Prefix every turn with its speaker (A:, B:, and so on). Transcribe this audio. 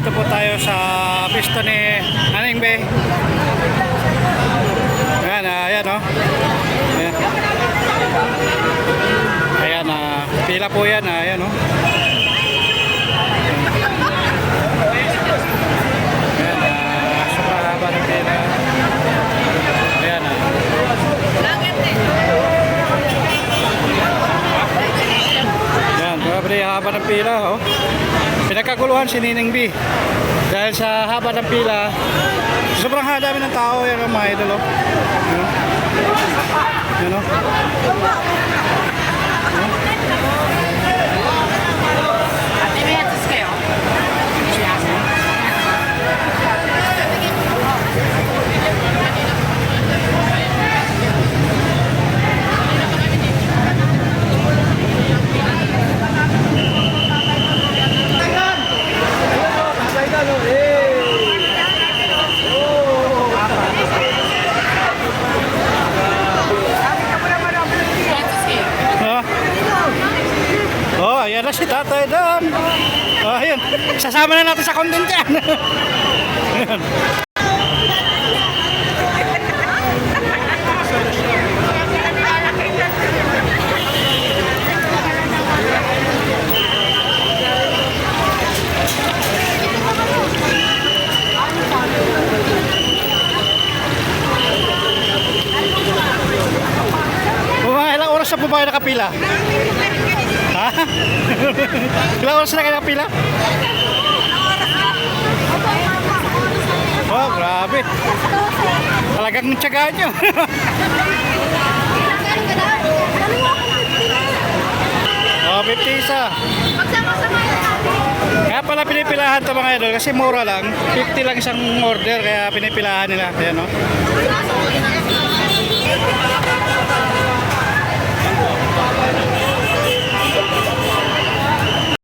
A: nandito po tayo sa pista ni Aning Bay. Ayan, ayan o. Ayan. Ayan, pila po yan. Ayan o. Ayan, sobrang haba ng pila. Ayan Ayan, grabe haba ng pila o. Pinagkaguluhan si Nining B. Dahil sa haba ng pila, sobrang dami ng tao yan mga idol. Yan o. Oh, ayan na si tatay doon. Oh, ayan. Sasama na natin sa content yan. Ayan. Ilang oras na po ba kayo nakapila? Ha? Ilang oras na kayo nakapila? Oh, grabe. Talagang tiyagaan nyo. Oh, 50 isa. Kaya pala pinipilahan ito mga idol kasi mura lang. 50 lang isang order kaya pinipilahan nila. Ayan o.